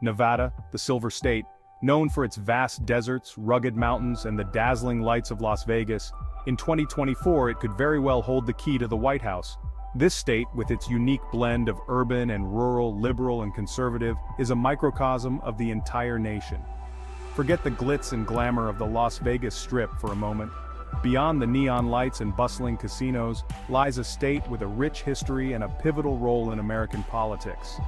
Nevada, the Silver State, known for its vast deserts, rugged mountains, and the dazzling lights of Las Vegas, in 2024 it could very well hold the key to the White House. This state, with its unique blend of urban and rural, liberal and conservative, is a microcosm of the entire nation. Forget the glitz and glamour of the Las Vegas Strip for a moment. Beyond the neon lights and bustling casinos lies a state with a rich history and a pivotal role in American politics.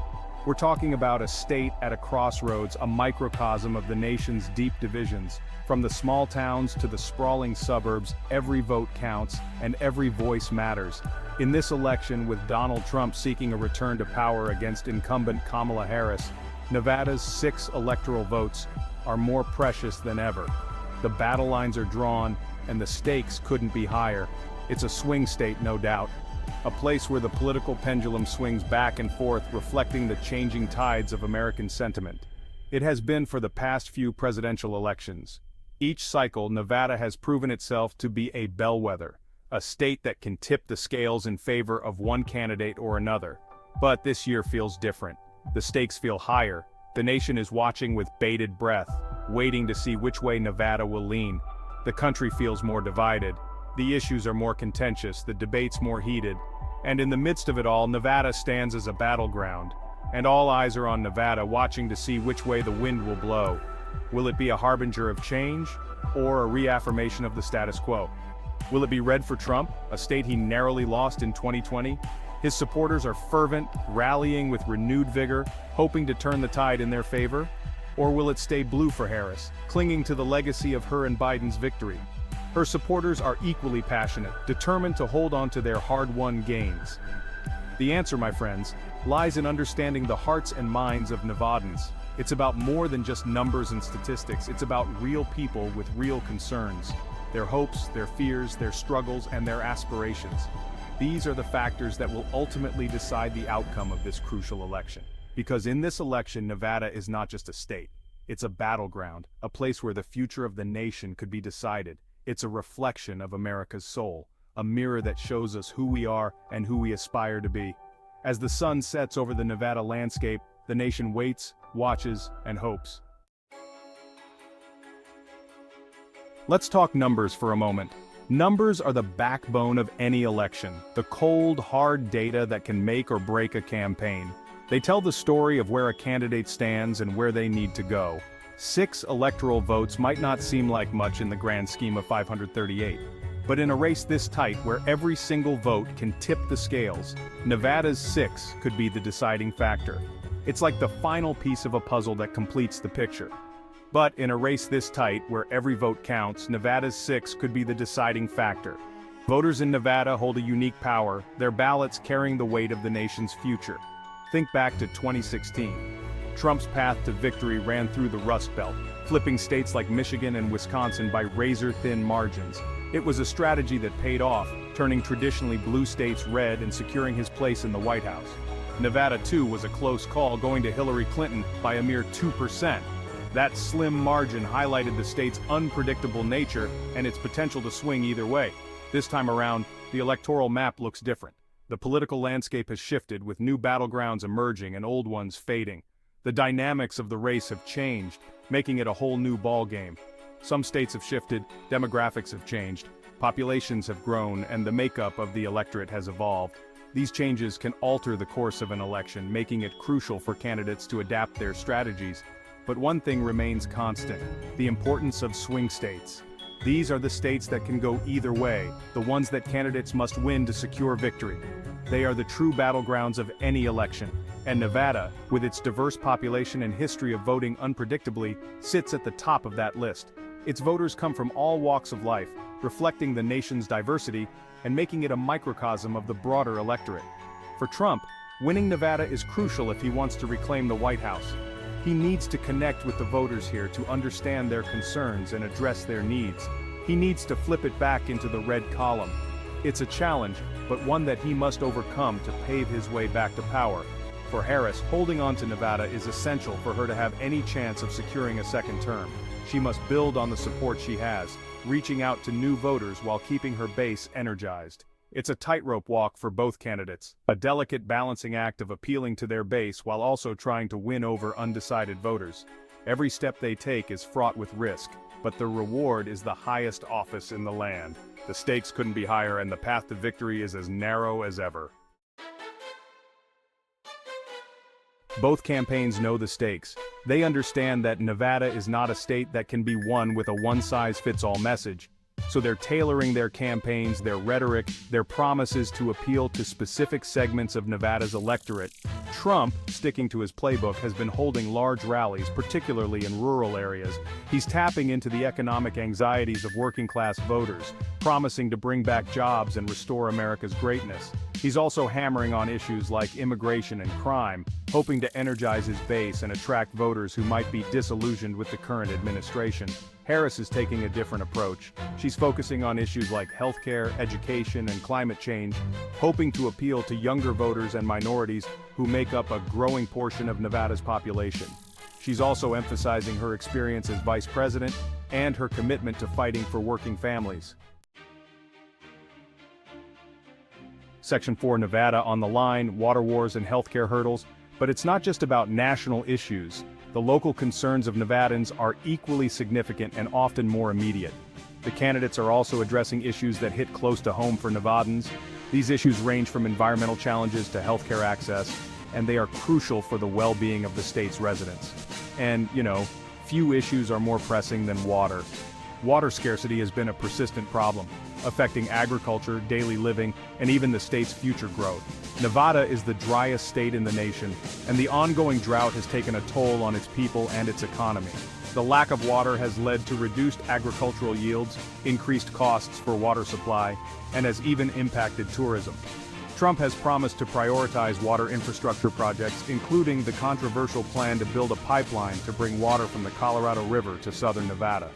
We're talking about a state at a crossroads, a microcosm of the nation's deep divisions. From the small towns to the sprawling suburbs, every vote counts, and every voice matters. In this election, with Donald Trump seeking a return to power against incumbent Kamala Harris, Nevada's 6 electoral votes are more precious than ever. The battle lines are drawn, and the stakes couldn't be higher. It's a swing state, no doubt. A place where the political pendulum swings back and forth, reflecting the changing tides of American sentiment. It has been for the past few presidential elections. Each cycle, Nevada has proven itself to be a bellwether, a state that can tip the scales in favor of one candidate or another. But this year feels different. The stakes feel higher. The nation is watching with bated breath, waiting to see which way Nevada will lean. The country feels more divided. The issues are more contentious, the debates more heated. And in the midst of it all, Nevada stands as a battleground. And all eyes are on Nevada, watching to see which way the wind will blow. Will it be a harbinger of change, or a reaffirmation of the status quo? Will it be red for Trump, a state he narrowly lost in 2020? His supporters are fervent, rallying with renewed vigor, hoping to turn the tide in their favor? Or will it stay blue for Harris, clinging to the legacy of her and Biden's victory? Her supporters are equally passionate, determined to hold on to their hard-won gains. The answer, my friends, lies in understanding the hearts and minds of Nevadans. It's about more than just numbers and statistics. It's about real people with real concerns. Their hopes, their fears, their struggles, and their aspirations. These are the factors that will ultimately decide the outcome of this crucial election. Because in this election, Nevada is not just a state. It's a battleground, a place where the future of the nation could be decided. It's a reflection of America's soul, a mirror that shows us who we are and who we aspire to be. As the sun sets over the Nevada landscape, the nation waits, watches, and hopes. Let's talk numbers for a moment. Numbers are the backbone of any election, the cold, hard data that can make or break a campaign. They tell the story of where a candidate stands and where they need to go. 6 electoral votes might not seem like much in the grand scheme of 538. But in a race this tight, where every single vote can tip the scales, Nevada's 6 could be the deciding factor. It's like the final piece of a puzzle that completes the picture. But in a race this tight, where every vote counts, Nevada's 6 could be the deciding factor. Voters in Nevada hold a unique power, their ballots carrying the weight of the nation's future. Think back to 2016. Trump's path to victory ran through the Rust Belt, flipping states like Michigan and Wisconsin by razor-thin margins. It was a strategy that paid off, turning traditionally blue states red and securing his place in the White House. Nevada, too, was a close call, going to Hillary Clinton by a mere 2%. That slim margin highlighted the state's unpredictable nature and its potential to swing either way. This time around, the electoral map looks different. The political landscape has shifted, with new battlegrounds emerging and old ones fading. The dynamics of the race have changed, making it a whole new ballgame. Some states have shifted, demographics have changed, populations have grown, and the makeup of the electorate has evolved. These changes can alter the course of an election, making it crucial for candidates to adapt their strategies. But one thing remains constant: the importance of swing states. These are the states that can go either way, the ones that candidates must win to secure victory. They are the true battlegrounds of any election. And Nevada, with its diverse population and history of voting unpredictably, sits at the top of that list. Its voters come from all walks of life, reflecting the nation's diversity and making it a microcosm of the broader electorate. For Trump, winning Nevada is crucial if he wants to reclaim the White House. He needs to connect with the voters here to understand their concerns and address their needs. He needs to flip it back into the red column. It's a challenge, but one that he must overcome to pave his way back to power. For Harris, holding on to Nevada is essential for her to have any chance of securing a second term. She must build on the support she has, reaching out to new voters while keeping her base energized. It's a tightrope walk for both candidates, a delicate balancing act of appealing to their base while also trying to win over undecided voters. Every step they take is fraught with risk, but the reward is the highest office in the land. The stakes couldn't be higher and the path to victory is as narrow as ever. Both campaigns know the stakes. They understand that Nevada is not a state that can be won with a one-size-fits-all message. So they're tailoring their campaigns, their rhetoric, their promises to appeal to specific segments of Nevada's electorate. Trump, sticking to his playbook, has been holding large rallies, particularly in rural areas. He's tapping into the economic anxieties of working-class voters, promising to bring back jobs and restore America's greatness. He's also hammering on issues like immigration and crime, hoping to energize his base and attract voters who might be disillusioned with the current administration. Harris is taking a different approach. She's focusing on issues like healthcare, education, and climate change, hoping to appeal to younger voters and minorities who make up a growing portion of Nevada's population. She's also emphasizing her experience as vice president and her commitment to fighting for working families. Section 4 Nevada on the line, water wars and healthcare hurdles, but it's not just about national issues. The local concerns of Nevadans are equally significant and often more immediate. The candidates are also addressing issues that hit close to home for Nevadans. These issues range from environmental challenges to healthcare access, and they are crucial for the well-being of the state's residents. And, few issues are more pressing than water. Water scarcity has been a persistent problem, affecting agriculture, daily living, and even the state's future growth. Nevada is the driest state in the nation, and the ongoing drought has taken a toll on its people and its economy. The lack of water has led to reduced agricultural yields, increased costs for water supply, and has even impacted tourism. Trump has promised to prioritize water infrastructure projects, including the controversial plan to build a pipeline to bring water from the Colorado River to southern Nevada.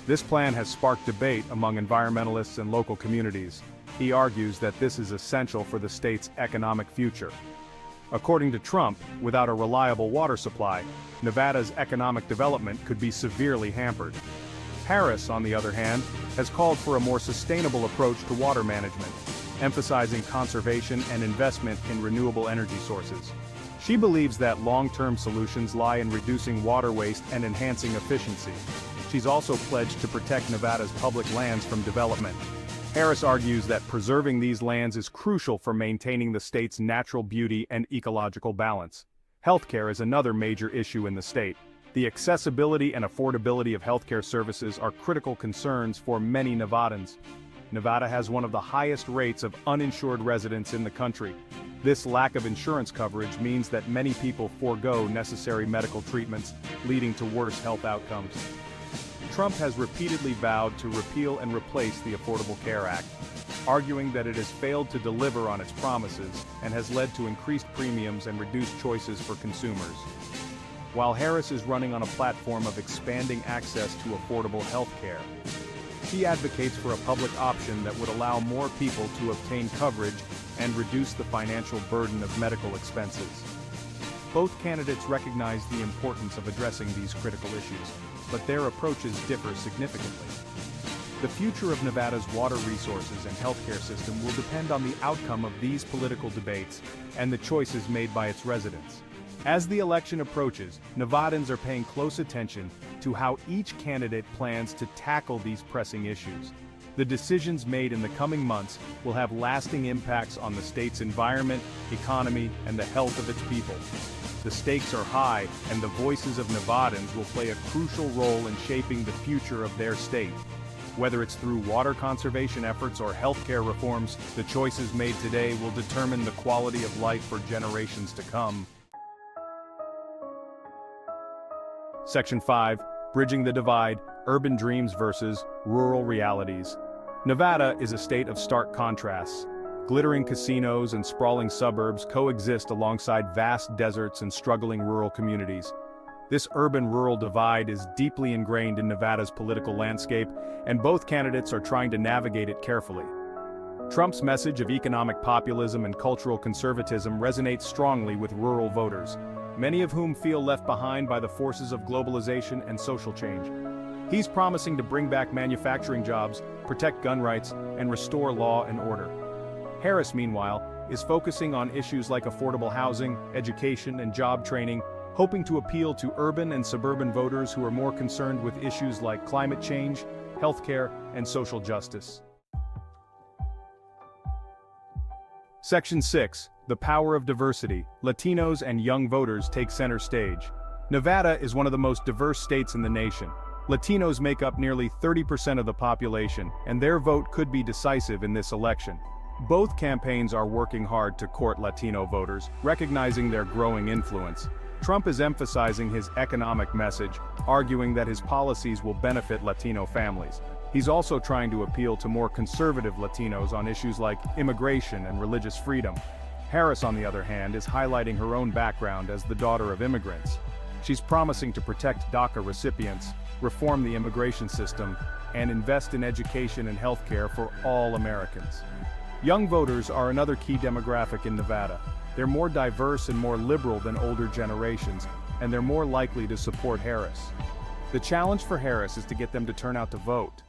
This plan has sparked debate among environmentalists and local communities. He argues that this is essential for the state's economic future. According to Trump, without a reliable water supply, Nevada's economic development could be severely hampered. Harris, on the other hand, has called for a more sustainable approach to water management, emphasizing conservation and investment in renewable energy sources. She believes that long-term solutions lie in reducing water waste and enhancing efficiency. She's also pledged to protect Nevada's public lands from development. Harris argues that preserving these lands is crucial for maintaining the state's natural beauty and ecological balance. Healthcare is another major issue in the state. The accessibility and affordability of healthcare services are critical concerns for many Nevadans. Nevada has one of the highest rates of uninsured residents in the country. This lack of insurance coverage means that many people forego necessary medical treatments, leading to worse health outcomes. Trump has repeatedly vowed to repeal and replace the Affordable Care Act, arguing that it has failed to deliver on its promises and has led to increased premiums and reduced choices for consumers. While Harris is running on a platform of expanding access to affordable health care, she advocates for a public option that would allow more people to obtain coverage and reduce the financial burden of medical expenses. Both candidates recognize the importance of addressing these critical issues, but their approaches differ significantly. The future of Nevada's water resources and healthcare system will depend on the outcome of these political debates and the choices made by its residents. As the election approaches, Nevadans are paying close attention to how each candidate plans to tackle these pressing issues. The decisions made in the coming months will have lasting impacts on the state's environment, economy, and the health of its people. The stakes are high, and the voices of Nevadans will play a crucial role in shaping the future of their state. Whether it's through water conservation efforts or healthcare reforms, the choices made today will determine the quality of life for generations to come. Section 5, Bridging the Divide, Urban Dreams versus Rural Realities. Nevada is a state of stark contrasts. Glittering casinos and sprawling suburbs coexist alongside vast deserts and struggling rural communities. This urban-rural divide is deeply ingrained in Nevada's political landscape, and both candidates are trying to navigate it carefully. Trump's message of economic populism and cultural conservatism resonates strongly with rural voters, many of whom feel left behind by the forces of globalization and social change. He's promising to bring back manufacturing jobs, protect gun rights, and restore law and order. Harris, meanwhile, is focusing on issues like affordable housing, education, and job training, hoping to appeal to urban and suburban voters who are more concerned with issues like climate change, healthcare, and social justice. Section 6. The Power of Diversity. Latinos and young voters take center stage. Nevada is one of the most diverse states in the nation. Latinos make up nearly 30% of the population, and their vote could be decisive in this election. Both campaigns are working hard to court Latino voters, recognizing their growing influence. Trump is emphasizing his economic message, arguing that his policies will benefit Latino families. He's also trying to appeal to more conservative Latinos on issues like immigration and religious freedom. Harris, on the other hand, is highlighting her own background as the daughter of immigrants. She's promising to protect DACA recipients, reform the immigration system, and invest in education and healthcare for all Americans. Young voters are another key demographic in Nevada. They're more diverse and more liberal than older generations, and they're more likely to support Harris. The challenge for Harris is to get them to turn out to vote.